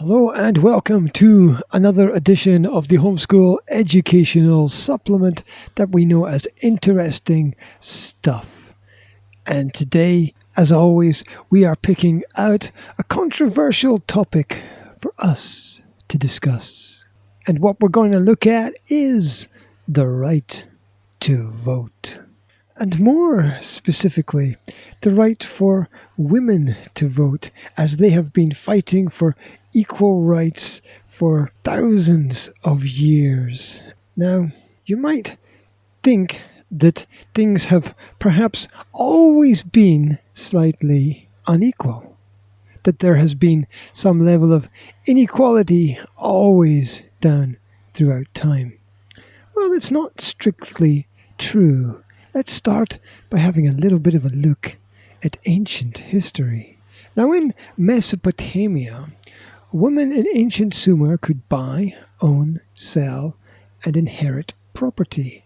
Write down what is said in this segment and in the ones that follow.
Hello and welcome to another edition of the Homeschool educational supplement that we know as Interesting Stuff. And today, as always, we are picking out a controversial topic for us to discuss. And what we're going to look at is the right to vote. And more specifically, the right for women to vote, as they have been fighting for equal rights for thousands of years. Now, you might think that things have perhaps always been slightly unequal, that there has been some level of inequality always down throughout time. Well, it's not strictly true. Let's start by having a little bit of a look at ancient history. Now, in Mesopotamia, women in ancient Sumer could buy, own, sell, and inherit property.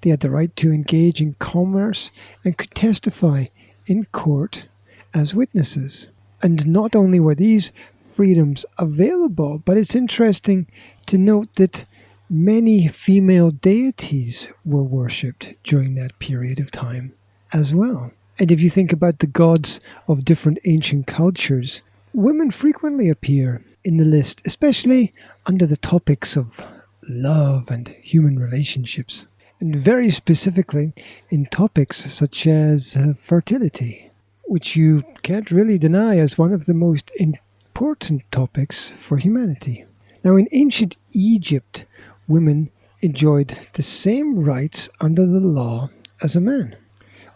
They had the right to engage in commerce and could testify in court as witnesses. And not only were these freedoms available, but it's interesting to note that many female deities were worshipped during that period of time as well. And if you think about the gods of different ancient cultures, women frequently appear in the list, especially under the topics of love and human relationships, and very specifically in topics such as fertility, which you can't really deny as one of the most important topics for humanity. Now, in ancient Egypt, women enjoyed the same rights under the law as a man.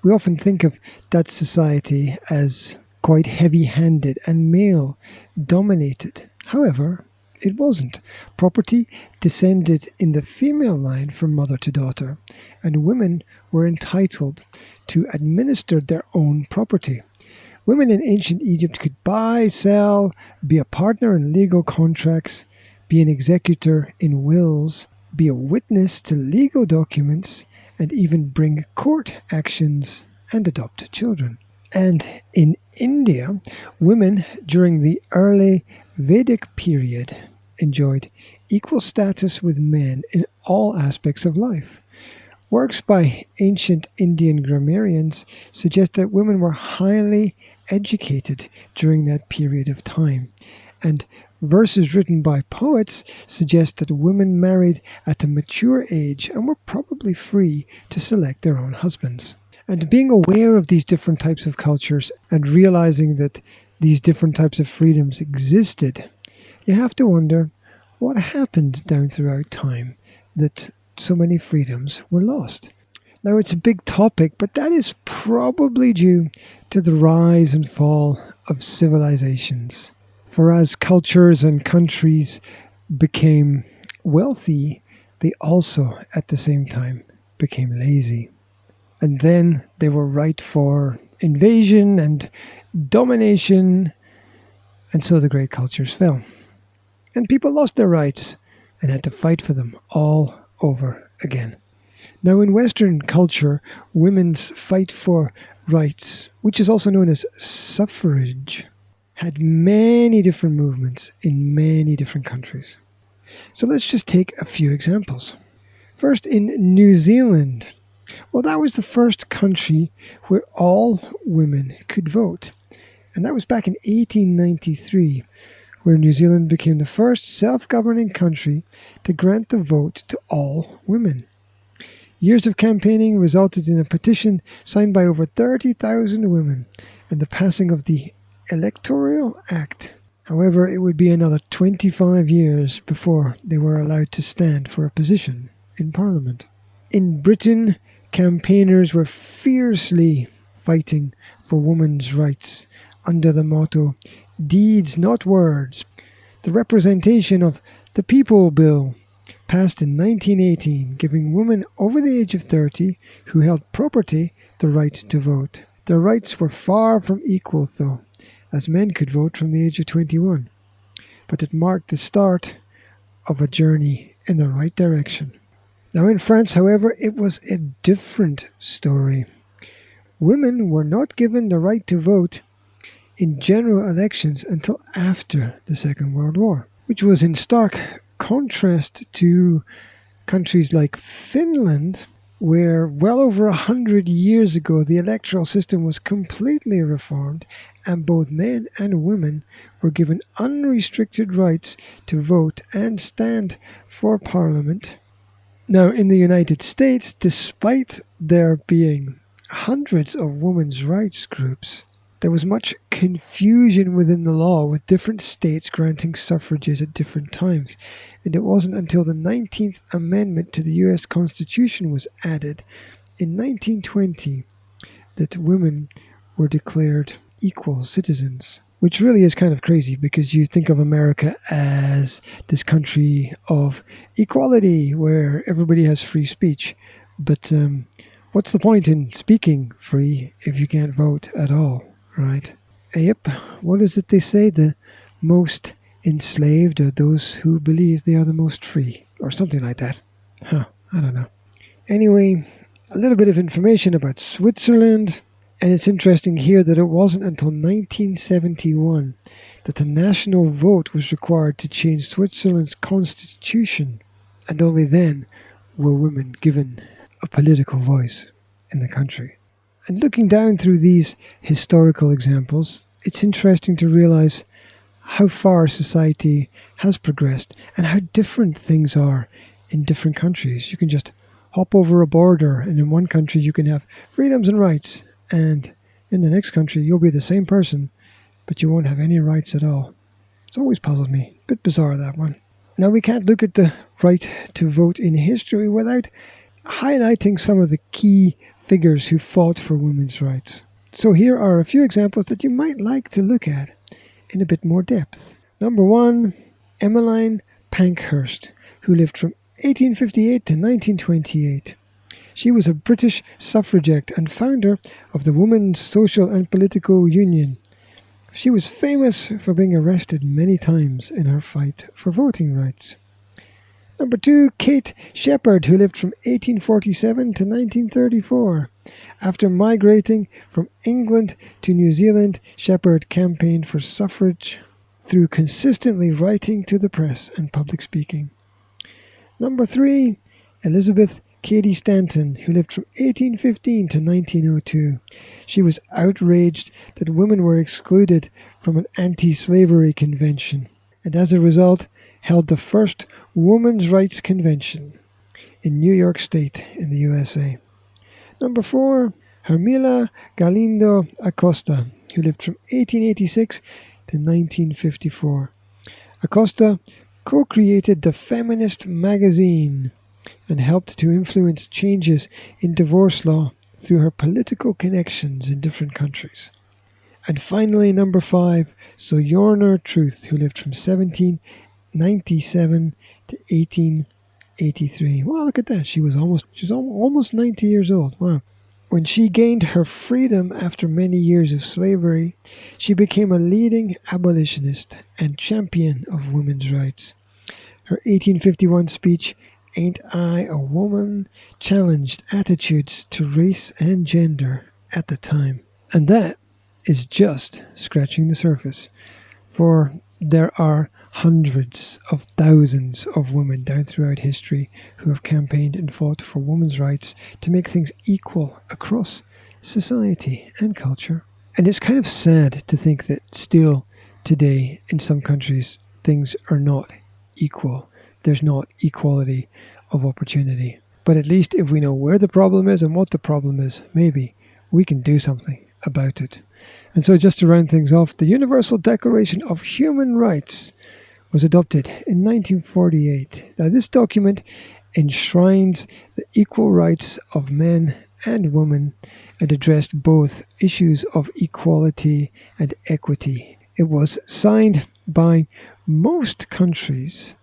We often think of that society as quite heavy-handed and male-dominated. However, it wasn't. Property descended in the female line from mother to daughter, and women were entitled to administer their own property. Women in ancient Egypt could buy, sell, be a partner in legal contracts, be an executor in wills, be a witness to legal documents, and even bring court actions and adopt children. And in India, women during the early Vedic period enjoyed equal status with men in all aspects of life. Works by ancient Indian grammarians suggest that women were highly educated during that period of time, and verses written by poets suggest that women married at a mature age and were probably free to select their own husbands. And being aware of these different types of cultures and realizing that these different types of freedoms existed, you have to wonder what happened down throughout time that so many freedoms were lost. Now, it's a big topic, but that is probably due to the rise and fall of civilizations. For as cultures and countries became wealthy, they also, at the same time, became lazy. And then they were ripe for invasion and domination, and so the great cultures fell. And people lost their rights and had to fight for them all over again. Now, in Western culture, women's fight for rights, which is also known as suffrage, had many different movements in many different countries. So let's just take a few examples. First, in New Zealand. Well, that was the first country where all women could vote. And that was back in 1893, where New Zealand became the first self-governing country to grant the vote to all women. Years of campaigning resulted in a petition signed by over 30,000 women and the passing of the Electoral Act. However, it would be another 25 years before they were allowed to stand for a position in Parliament. In Britain, campaigners were fiercely fighting for women's rights under the motto, "Deeds, not words." The representation of the People Bill passed in 1918, giving women over the age of 30 who held property the right to vote. Their rights were far from equal, though, as men could vote from the age of 21. But it marked the start of a journey in the right direction. Now in France, however, it was a different story. Women were not given the right to vote in general elections until after the Second World War, which was in stark contrast to countries like Finland, where well over 100 years ago the electoral system was completely reformed and both men and women were given unrestricted rights to vote and stand for parliament. Now, in the United States, despite there being hundreds of women's rights groups, there was much confusion within the law, with different states granting suffrages at different times. And it wasn't until the 19th Amendment to the US Constitution was added in 1920 that women were declared equal citizens. Which really is kind of crazy, because you think of America as this country of equality where everybody has free speech. But what's the point in speaking free if you can't vote at all, right? Yep, what is it they say? The most enslaved are those who believe they are the most free, or something like that. I don't know. Anyway, a little bit of information about Switzerland. And it's interesting here that it wasn't until 1971 that the national vote was required to change Switzerland's constitution, and only then were women given a political voice in the country. And looking down through these historical examples, it's interesting to realize how far society has progressed and how different things are in different countries. You can just hop over a border, and in one country you can have freedoms and rights, and in the next country you'll be the same person, but you won't have any rights at all. It's always puzzled me. Bit bizarre, that one. Now, we can't look at the right to vote in history without highlighting some of the key figures who fought for women's rights. So here are a few examples that you might like to look at in a bit more depth. Number 1, Emmeline Pankhurst, who lived from 1858 to 1928. She was a British suffragette and founder of the Women's Social and Political Union. She was famous for being arrested many times in her fight for voting rights. Number 2, Kate Sheppard, who lived from 1847 to 1934. After migrating from England to New Zealand, Sheppard campaigned for suffrage through consistently writing to the press and public speaking. Number 3, Elizabeth Cady Stanton, who lived from 1815 to 1902. She was outraged that women were excluded from an anti-slavery convention, and as a result held the first Women's Rights Convention in New York State in the USA. Number 4, Hermila Galindo Acosta, who lived from 1886 to 1954. Acosta co-created the Feminist magazine and helped to influence changes in divorce law through her political connections in different countries. And finally, number 5, Sojourner Truth, who lived from 1797 to 1883. Wow, look at that. She's almost 90 years old. Wow. When she gained her freedom after many years of slavery, she became a leading abolitionist and champion of women's rights. Her 1851 speech, "Ain't I a Woman?" challenged attitudes to race and gender at the time. And that is just scratching the surface, for there are hundreds of thousands of women down throughout history who have campaigned and fought for women's rights to make things equal across society and culture. And it's kind of sad to think that still today in some countries things are not equal. There's not equality of opportunity. But at least if we know where the problem is and what the problem is, maybe we can do something about it. And so, just to round things off, the Universal Declaration of Human Rights was adopted in 1948. Now, this document enshrines the equal rights of men and women and addressed both issues of equality and equity. It was signed by most countries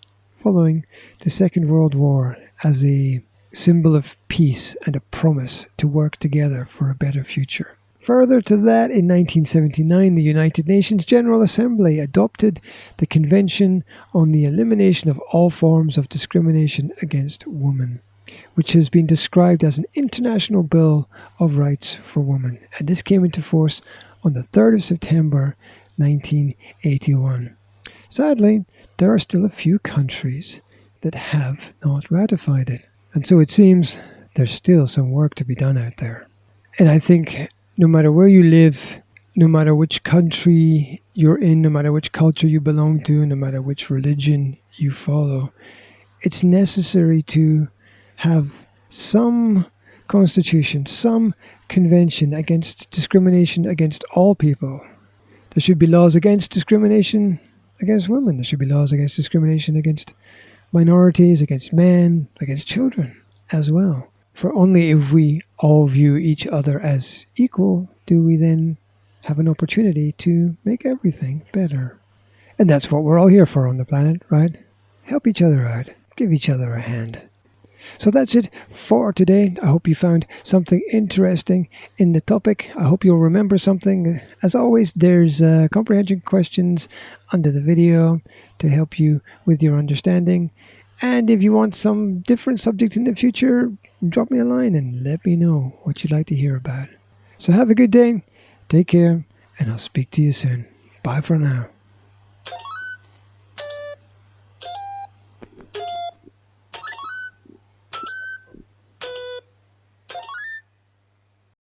following the Second World War as a symbol of peace and a promise to work together for a better future. Further to that, in 1979, the United Nations General Assembly adopted the Convention on the Elimination of All Forms of Discrimination Against Women, which has been described as an international bill of rights for women. And this came into force on the 3rd of September 1981. Sadly, there are still a few countries that have not ratified it. And so it seems there's still some work to be done out there. And I think no matter where you live, no matter which country you're in, no matter which culture you belong to, no matter which religion you follow, it's necessary to have some constitution, some convention against discrimination against all people. There should be laws against discrimination against women. There should be laws against discrimination against minorities, against men, against children as well. For only if we all view each other as equal do we then have an opportunity to make everything better. And that's what we're all here for on the planet, right? Help each other out. Give each other a hand. So that's it for today. I hope you found something interesting in the topic. I hope you'll remember something. As always, there's comprehension questions under the video to help you with your understanding. And if you want some different subject in the future, drop me a line and let me know what you'd like to hear about. So have a good day, take care, and I'll speak to you soon. Bye for now.